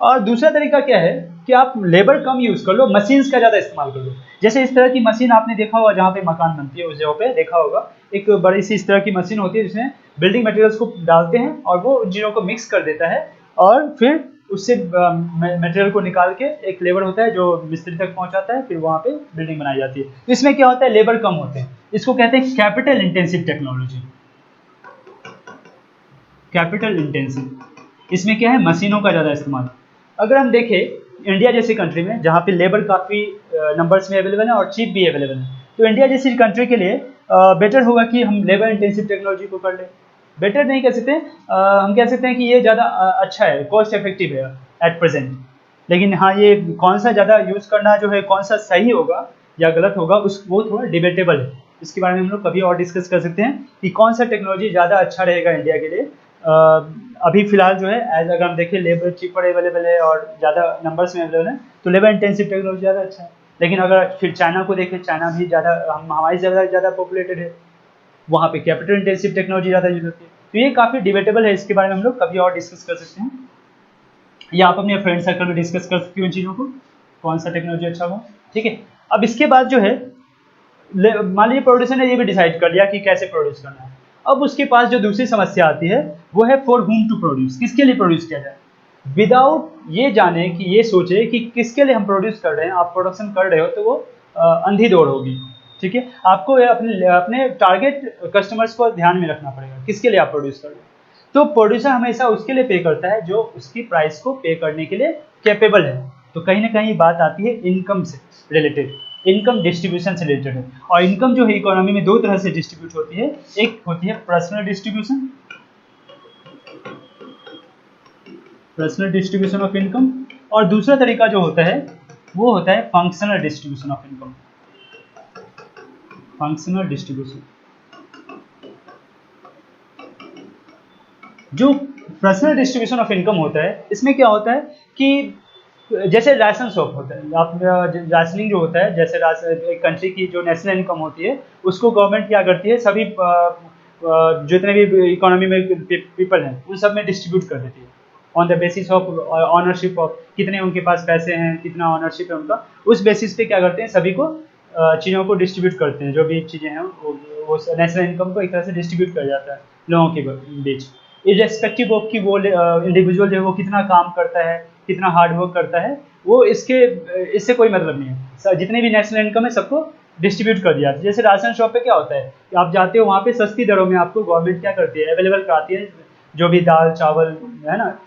और दूसरा तरीका क्या है कि आप लेबर कम यूज़ कर लो, मशीन्स का ज़्यादा इस्तेमाल कर लो। जैसे इस तरह की मशीन आपने देखा होगा, जहाँ पे मकान बनती है उस जगह पे देखा होगा, एक बड़ी सी इस तरह की मशीन होती है जिसमें बिल्डिंग मटेरियल्स को डालते हैं और वो उन चीज़ों को मिक्स कर देता है, और फिर उससे मटेरियल को निकाल के एक लेबर होता है जो मिस्त्री तक पहुंचाता है, फिर वहाँ पे बिल्डिंग बनाई जाती है। तो इसमें क्या होता है, लेबर कम होते हैं। इसको कहते हैं capital intensive technology. Capital intensive, इसमें क्या है, मशीनों का ज़्यादा इस्तेमाल। अगर हम देखें इंडिया जैसी कंट्री में, जहाँ पे लेबर काफ़ी नंबर्स में अवेलेबल है और चीप भी अवेलेबल है, तो इंडिया जैसी कंट्री के लिए बेटर होगा कि हम लेबर इंटेंसिव टेक्नोलॉजी को कर लें। बेटर नहीं कह सकते, हम कह सकते हैं कि ये ज़्यादा अच्छा है, कॉस्ट इफेक्टिव है एट प्रेजेंट। लेकिन हाँ, ये कौन सा ज़्यादा यूज़ करना जो है, कौन सा सही होगा या गलत होगा, उस वो थोड़ा डिबेटेबल है। इसके बारे में हम लोग कभी और डिस्कस कर सकते हैं कि कौन सा टेक्नोलॉजी ज़्यादा अच्छा रहेगा इंडिया के लिए। अभी फिलहाल जो है, एज अगर हम देखें, लेबर चीपर अवेलेबल है और ज़्यादा नंबर्स में अवेलेबल है, तो लेबर इंटेंसिव टेक्नोलॉजी ज़्यादा अच्छा है। लेकिन अगर फिर चाइना को देखें, चाइना भी ज़्यादा हमारी ज़्यादा पॉपुलेटेड है, वहाँ पे कैपिटल इंटेंसिव टेक्नोलॉजी ज़्यादा यूज होती है। तो ये काफ़ी डिबेटेबल है, इसके बारे में हम लोग कभी और डिस्कस कर सकते हैं, या आप अपने फ्रेंड सर्कल में डिस्कस कर सकते हो इन चीज़ों को, कौन सा टेक्नोलॉजी अच्छा हो। ठीक है, अब इसके बाद जो है, मान लीजिए प्रोड्यूसर ने ये भी डिसाइड कर लिया कि कैसे प्रोड्यूस करना है। अब उसके पास जो दूसरी समस्या आती है वो है फॉर हुम टू प्रोड्यूस, किसके लिए प्रोड्यूस किया जाए, विदाउट ये जाने कि ये सोचे कि किसके लिए हम प्रोड्यूस कर रहे हैं। आप प्रोडक्शन कर रहे हो तो वो अंधी दौड़ होगी। ठीक है, आपको अपने टारगेट कस्टमर्स को ध्यान में रखना पड़ेगा, किसके लिए आप प्रोड्यूस कर रहे हो। तो प्रोड्यूसर हमेशा उसके लिए पे करता है जो उसकी प्राइस को पे करने के लिए कैपेबल है। तो कहीं ना कहीं बात आती है इनकम से रिलेटेड, इनकम डिस्ट्रीब्यूशन से रिलेटेड है। और इनकम जो है इकोनॉमी में दो तरह से डिस्ट्रीब्यूट होती है, एक होती है पर्सनल डिस्ट्रीब्यूशन ऑफ इनकम, और दूसरा तरीका जो होता है वो होता है functional distribution of income. Functional distribution, जो पर्सनल डिस्ट्रीब्यूशन ऑफ इनकम होता है, इसमें क्या होता है कि जैसे राशन शॉप होता है, आप राशनिंग जो होता है, जैसे एक कंट्री की जो नेशनल इनकम होती है उसको गवर्नमेंट क्या करती है, सभी जितने भी इकोनॉमी में पीपल हैं उन सब में डिस्ट्रीब्यूट कर देती है on the basis of ownership of कितने उनके पास पैसे हैं, कितना ऑनरशिप है उनका, उस बेसिस पे क्या करते हैं सभी को चीज़ों को डिस्ट्रीब्यूट करते हैं। जो भी चीज़ें हैं वो नेशनल इनकम को एक तरह से डिस्ट्रीब्यूट कर जाता है लोगों के बीच, इर्रेस्पेक्टिव ऑफ कि वो इंडिविजुअल जो है वो कितना काम करता है, कितना हार्ड वर्क करता है, वो इससे कोई मतलब नहीं है। जितने भी नेशनल इनकम है सबको डिस्ट्रीब्यूट कर दिया जाता है। जैसे राशन शॉप पे क्या होता है कि आप जाते हो वहाँ पे सस्ती दरों में आपको गवर्नमेंट क्या करती है, अवेलेबल कराती है, जो भी दाल चावल है ना,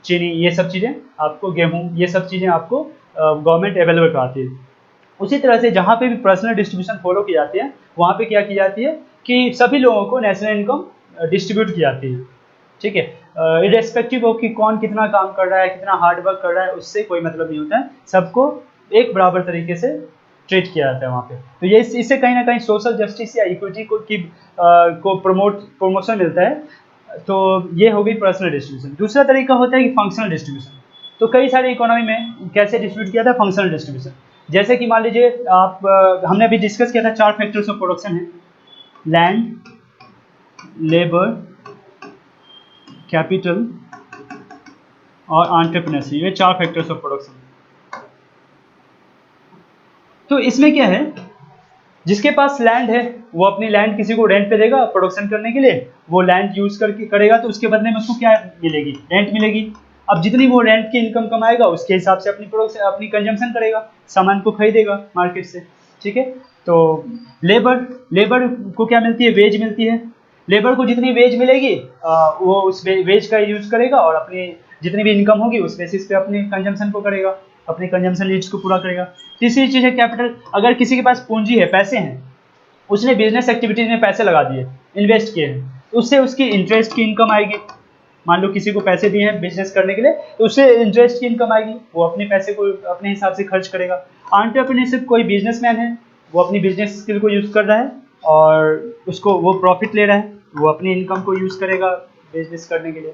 चीनी, ये सब चीज़ें आपको, गेहूँ, ये सब चीज़ें आपको गवर्नमेंट अवेलेबल कराती है। उसी तरह से जहाँ पे भी पर्सनल डिस्ट्रीब्यूशन फॉलो की जाती है वहाँ पे क्या की जाती है कि सभी लोगों को नेशनल इनकम डिस्ट्रीब्यूट की जाती है। ठीक है, इरेस्पेक्टिव ऑफ कि कौन कितना काम कर रहा है, कितना हार्ड वर्क कर रहा है, उससे कोई मतलब नहीं होता है, सबको एक बराबर तरीके से ट्रीट किया जाता है वहाँ पे। तो ये इससे कहीं ना कहीं सोशल जस्टिस या इक्विटी को प्रमोशन मिलता है। तो ये हो गई पर्सनल डिस्ट्रीब्यूशन। दूसरा तरीका होता है कि फंक्शनल डिस्ट्रीब्यूशन। तो कई सारे इकोनॉमी में कैसे डिस्ट्रीब्यूट किया था, फंक्शनल डिस्ट्रीब्यूशन। जैसे कि मान लीजिए आप, हमने अभी डिस्कस किया था 4 फैक्टर्स ऑफ प्रोडक्शन है, लैंड, लेबर, कैपिटल और एंटरप्रेन्योरशिप, ये 4 फैक्टर्स ऑफ प्रोडक्शन। तो इसमें क्या है, जिसके पास लैंड है वो अपनी लैंड किसी को रेंट पे देगा प्रोडक्शन करने के लिए, वो लैंड यूज करके करेगा तो उसके बदले में उसको क्या मिलेगी, रेंट मिलेगी। अब जितनी वो रेंट की इनकम कमाएगा उसके हिसाब से अपनी प्रोडक्शन, अपनी कंजम्पशन करेगा, सामान को खरीदेगा मार्केट से। ठीक है, तो लेबर को क्या मिलती है, वेज मिलती है। लेबर को जितनी वेज मिलेगी वो उस वेज का यूज करेगा और अपनी जितनी भी इनकम होगी उस बेसिस पे अपनी कंजम्पशन को करेगा, अपने कंजम्पशन नीड्स को पूरा करेगा। तीसरी चीज़ है कैपिटल। अगर किसी के पास पूंजी है, पैसे हैं, उसने बिजनेस एक्टिविटीज में पैसे लगा दिए, इन्वेस्ट किए हैं, तो उससे उसकी इंटरेस्ट की इनकम आएगी। मान लो किसी को पैसे दिए हैं बिजनेस करने के लिए, तो उससे इंटरेस्ट की इनकम आएगी, वो अपने पैसे को अपने हिसाब से खर्च करेगा। एंटरप्रेन्योरशिप, कोई बिजनेसमैन है, वो अपनी बिजनेस स्किल को यूज़ कर रहा है और उसको वो प्रॉफिट ले रहा है, वो अपनी इनकम को यूज़ करेगा बिजनेस करने के लिए,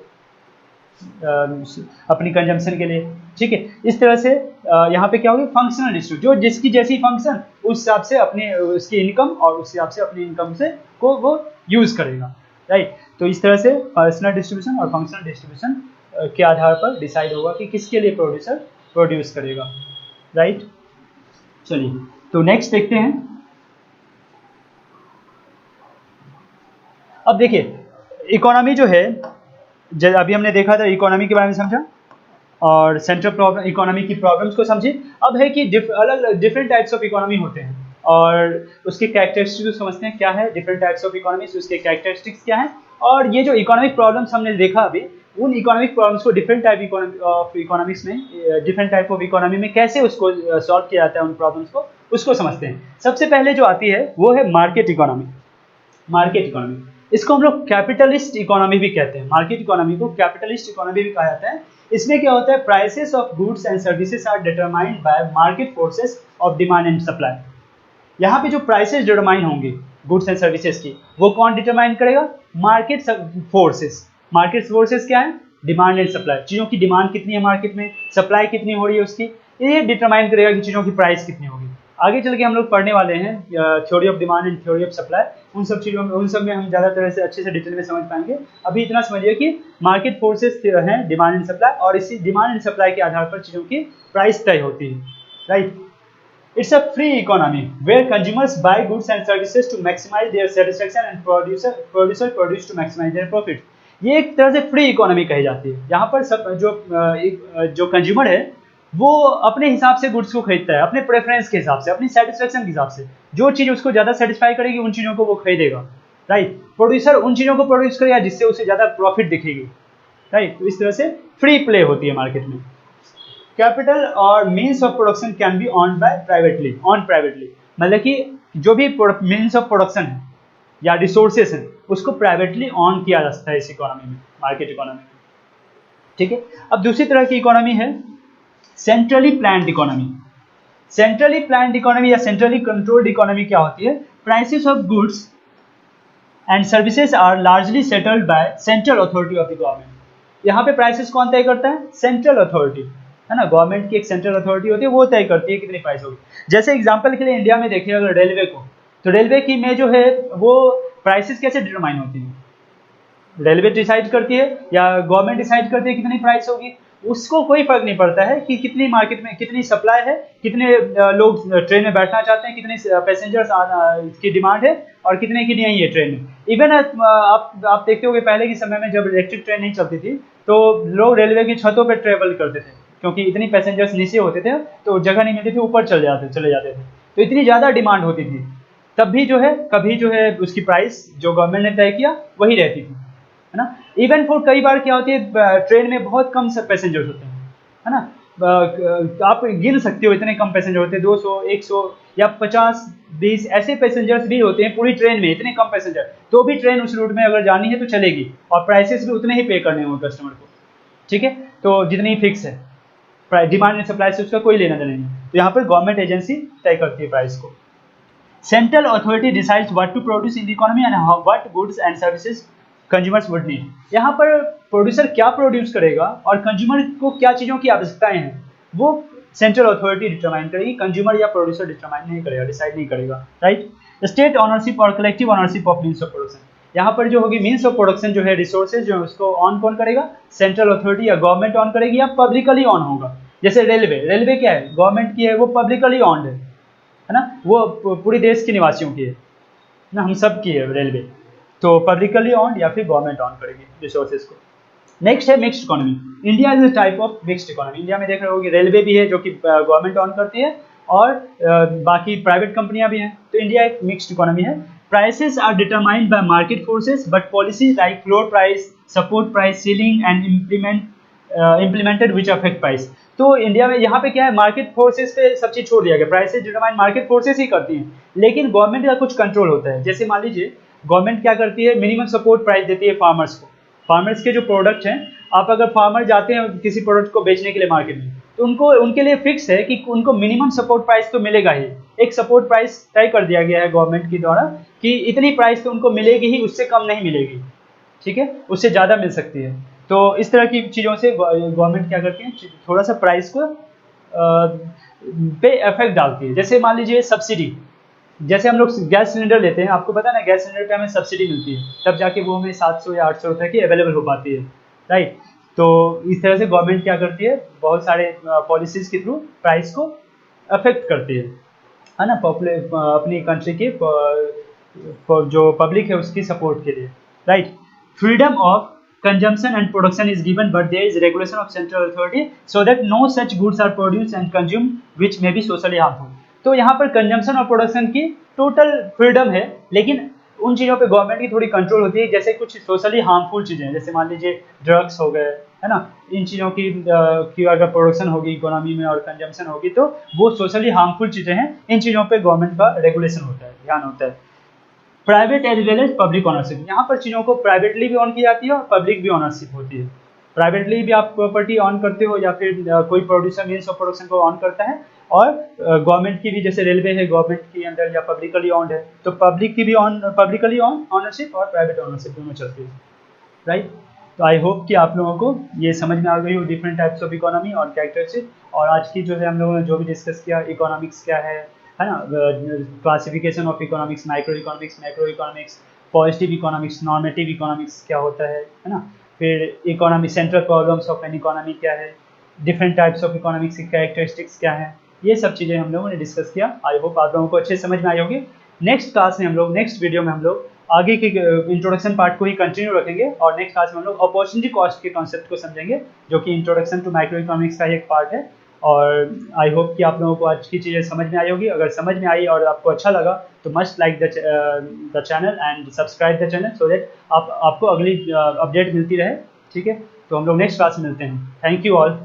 अपनी कंजम्पशन के लिए। ठीक है, इस तरह से यहाँ पे क्या होगी, फंक्शनल डिस्ट्रीब्यूट, जो जिसकी जैसी फंक्शन उस हिसाब से अपने उसकी इनकम और उस हिसाब से अपनी इनकम से को वो यूज करेगा। राइट, तो इस तरह से पर्सनल डिस्ट्रीब्यूशन और फंक्शनल डिस्ट्रीब्यूशन के आधार पर डिसाइड होगा कि किसके लिए प्रोड्यूसर प्रोड्यूस करेगा। राइट, चलिए तो नेक्स्ट देखते हैं। अब देखिए इकोनॉमी जो है, अभी हमने देखा था इकोनॉमी के बारे में समझा और सेंट्रल प्रॉब्लम, इकोनॉमी की प्रॉब्लम्स को समझे। अब है कि अलग डिफरेंट टाइप्स ऑफ इकोनॉमी होते हैं और उसके कैरेक्टरिस्टिक्स समझते हैं, क्या है डिफरेंट टाइप्स ऑफ इकोनॉमीज, उसके कैरेक्टरिस्टिक्स क्या है। और ये जो इकोनॉमिक प्रॉब्लम्स हमने देखा अभी, उन इकोनॉमिक प्रॉब्लम्स को डिफरेंट टाइप ऑफ इकोनॉमिक्स में, डिफरेंट टाइप ऑफ इकोनॉमी में कैसे उसको सॉल्व किया जाता है, उन प्रॉब्लम्स को, उसको समझते हैं। सबसे पहले जो आती है वो है मार्केट इकोनॉमी। मार्केट इकोनॉमी, इसको हम लोग कैपिटलिस्ट इकोनॉमी भी कहते हैं। मार्केट इकोनॉमी को कैपिटलिस्ट इकोनॉमी भी कहा जाता है। इसमें क्या होता है, prices of goods and services are determined by market forces of demand and supply. यहाँ पे जो प्राइसेस डिटरमाइन होंगे गुड्स एंड सर्विसेज की, वो कौन डिटरमाइन करेगा, मार्केट फोर्सेस। मार्केट फोर्सेस क्या है, डिमांड एंड सप्लाई, चीज़ों की डिमांड कितनी है मार्केट में, सप्लाई कितनी हो रही है उसकी, ये डिटरमाइन करेगा कि चीज़ों की प्राइस कितनी होगी। आगे चल के हम लोग पढ़ने वाले हैं theory of demand and theory of supply, उन सब चीज़ों में, उन सब में हम ज़्यादा तरह से अच्छे से डिटेल में समझ पाएंगे। अभी इतना समझिए कि मार्केट फोर्सेस हैं डिमांड एंड सप्लाई, और इसी डिमांड एंड सप्लाई के आधार पर चीज़ों की प्राइस तय होती है। Right, it's a free economy where consumers buy goods and services to maximise their satisfaction and producer produce to maximise their profit. ये एक तरह से फ्री इकोनॉमी कही जाती है। यहाँ पर सब जो कंज्यूमर है वो अपने हिसाब से गुड्स को खरीदता है, अपने प्रेफरेंस के हिसाब से, अपनी सेटिस्फेक्शन के हिसाब से, जो चीज़ उसको ज़्यादा सेटिस्फाई करेगी उन चीज़ों को वो खरीदेगा। राइट, प्रोड्यूसर उन चीज़ों को प्रोड्यूस करेगा जिससे उसे ज़्यादा प्रॉफिट दिखेगी। राइट, तो इस तरह से फ्री प्ले होती है मार्केट में। कैपिटल और means of production can be owned by privately, owned privately, मतलब कि जो भी मीन्स ऑफ प्रोडक्शन है या रिसोर्सेस हैं उसको प्राइवेटली ऑन किया जा सकता है इस इकोनॉमी में, मार्केट इकोनॉमी में। ठीक है, अब दूसरी तरह की इकोनॉमी है centrally planned economy. Centrally planned economy या सेंट्रली कंट्रोल्ड इकोनॉमी क्या होती है, prices of goods and services are largely settled by central authority of the government. यहाँ पे प्राइसेस कौन तय करता है, सेंट्रल अथॉरिटी, है ना, गवर्नमेंट की एक सेंट्रल अथॉरिटी होती है, वो तय करती है कितनी प्राइस होगी। जैसे एग्जांपल के लिए इंडिया में देखिए अगर रेलवे को, तो रेलवे की में जो है वो प्राइसेस कैसे डिटरमाइन होती हैं? रेलवे डिसाइड करती है या गवर्नमेंट डिसाइड करती है कितनी प्राइस होगी? उसको कोई फर्क नहीं पड़ता है कि कितनी मार्केट में कितनी सप्लाई है, कितने लोग ट्रेन में बैठना चाहते हैं, कितने पैसेंजर्स की डिमांड है और कितने की नहीं है ट्रेन में। इवन आप देखते होंगे पहले के समय में जब इलेक्ट्रिक ट्रेन नहीं चलती थी तो लोग रेलवे की छतों पर ट्रेवल करते थे, क्योंकि इतनी पैसेंजर्स नीचे होते थे तो जगह नहीं मिलती थी, ऊपर चले जाते थे, तो इतनी ज़्यादा डिमांड होती थी। तब भी जो है कभी जो है उसकी प्राइस जो गवर्नमेंट ने तय किया वही रहती थी, है ना। इवन फॉर कई बार क्या होती है ट्रेन में बहुत कम पैसेंजर्स होते हैं, है ना। आप गिन सकते हो इतने कम पैसेंजर होते हैं, 200 100 या 50 20 ऐसे पैसेंजर्स भी होते हैं पूरी ट्रेन में, इतने कम पैसेंजर, तो भी ट्रेन उस रूट में अगर जानी है तो चलेगी और प्राइसेस भी उतने ही पे करने होंगे कस्टमर को, ठीक है। तो जितनी फिक्स है, डिमांड एंड सप्लाई से उसका कोई लेना देना नहीं है। तो यहाँ पर गवर्नमेंट एजेंसी तय करती है प्राइस को। Central authority decides what to produce in the economy and what goods and services consumers would need. यहाँ पर प्रोड्यूसर क्या प्रोड्यूस करेगा और कंज्यूमर को क्या चीज़ों की आवश्यकताएं हैं वो सेंट्रल अथॉरिटी डिटरमाइन करेगी, कंज्यूमर या प्रोड्यूसर डिटरमाइन नहीं करेगा, डिसाइड नहीं करेगा, राइट। स्टेट ऑनरशिप और collective ownership of means of production, यहाँ पर जो होगी मीन्स ऑफ प्रोडक्शन जो है रिसोर्सेज जो है उसको ऑन कौन करेगा? सेंट्रल अथॉरिटी या गवर्नमेंट ऑन करेगी या पब्लिकली ऑन होगा। जैसे रेलवे क्या है? गवर्नमेंट की है, वो पब्लिकली ऑन है ना, वो पूरी देश के निवासियों की है ना, हम सब की है रेलवे, तो पब्लिकली ऑन या फिर गवर्नमेंट ऑन करेगी रिसोर्सेज को। नेक्स्ट है mixed economy. India is a type of mixed economy. India में देख रहे हो कि रेलवे भी है जो कि गवर्नमेंट ऑन करती है और बाकी प्राइवेट कंपनियां भी हैं, तो इंडिया एक मिक्स्ड इकोनॉमी है। Prices are determined by market forces but policies like floor price, support price, ceiling and implemented which affect price. तो इंडिया में यहाँ पे क्या है, मार्केट फोर्सेस पे सब चीज छोड़ दिया गया, प्राइसेस डिटरमाइन मार्केट फोर्सेस ही करती हैं, लेकिन गवर्नमेंट का कुछ कंट्रोल होता है। जैसे मान लीजिए गवर्नमेंट क्या करती है, मिनिमम सपोर्ट प्राइस देती है फार्मर्स को। फार्मर्स के जो प्रोडक्ट हैं, आप अगर फार्मर जाते हैं किसी प्रोडक्ट को बेचने के लिए मार्केट में, तो उनको उनके लिए फिक्स है कि उनको मिनिमम सपोर्ट प्राइस तो मिलेगा ही। एक सपोर्ट प्राइस तय कर दिया गया है गवर्नमेंट के द्वारा कि इतनी प्राइस तो उनको मिलेगी ही, उससे कम नहीं मिलेगी, ठीक है, उससे ज़्यादा मिल सकती है। तो इस तरह की चीज़ों से गवर्नमेंट क्या करती है, थोड़ा सा प्राइस को पे इफेक्ट डालती है। जैसे मान लीजिए सब्सिडी, जैसे हम लोग गैस सिलेंडर लेते हैं, आपको पता है ना गैस सिलेंडर पे हमें सब्सिडी मिलती है, तब जाके वो हमें 700 या 800 रुपये की अवेलेबल हो पाती है, राइट। तो इस तरह से गवर्नमेंट क्या करती है, बहुत सारे पॉलिसीज के थ्रू प्राइस को अफेक्ट करती है ना, अपनी कंट्री के जो पब्लिक है उसकी सपोर्ट के लिए, right. Freedom of consumption and production is given but there is regulation of central authority so that no such goods are produced and consumed which may be socially harmful। तो यहाँ पर consumption और production की total freedom है, लेकिन उन चीज़ों पे गवर्नमेंट की थोड़ी कंट्रोल होती है, जैसे कुछ सोशली हार्मफुल चीज़ें, जैसे मान लीजिए ड्रग्स हो गए, है ना, इन चीज़ों की अगर प्रोडक्शन होगी इकोनॉमी में और कंजम्पशन होगी तो वो सोशली हार्मफुल चीज़ें हैं, इन चीज़ों पे गवर्नमेंट का रेगुलेशन होता है, ध्यान होता है। Private as well as public ownership, यहाँ पर चीज़ों को प्राइवेटली भी ऑन की जाती है और पब्लिक भी ऑनरशिप होती है। प्राइवेटली भी आप प्रॉपर्टी ऑन करते हो या फिर कोई प्रोड्यूसर मीन्स ऑफ प्रोडक्शन को ऑन करता है, और गवर्नमेंट की भी, जैसे रेलवे है गवर्नमेंट के अंदर या पब्लिकली ऑन है, तो पब्लिक की भी पब्लिकली ऑन ऑनरशिप और प्राइवेट ऑनरशिप दोनों चलती है, राइट। तो आई होप कि आप लोगों को ये समझ में आ गई हो डिफरेंट टाइप्स ऑफ इकोनॉमी और कैरेक्टरिस्टिक, और आज की जो है हम लोगों ने जो भी डिस्कस किया, इकोनॉमिक्स क्या है ना, classification of economics, micro economics, macro economics, positive economics, normative economics क्या होता है ना, फिर economy central problems of an economy क्या है, डिफरेंट टाइप्स ऑफ इकोनॉमिक्स की कैरेक्टरिस्टिक्स क्या है, ये सब चीज़ें हम लोगों ने डिस्कस किया। आई होप आप लोगों को अच्छे समझ में आई होगी। नेक्स्ट क्लास में हम लोग, नेक्स्ट वीडियो में हम लोग आगे के इंट्रोडक्शन पार्ट को ही कंटिन्यू रखेंगे, और नेक्स्ट क्लास में हम लोग अपॉर्चुनिटी कॉस्ट के कॉन्सेप्ट को समझेंगे, जो कि इंट्रोडक्शन टू माइक्रो इकोनॉमिक्स का एक पार्ट है। और आई होप कि आप लोगों को आज की चीज़ें समझ में आई होगी। अगर समझ में आई और आपको अच्छा लगा तो must like the channel and subscribe the channel, so that आपको अगली अपडेट मिलती रहे, ठीक है। तो हम लोग नेक्स्ट क्लास में मिलते हैं। Thank you all.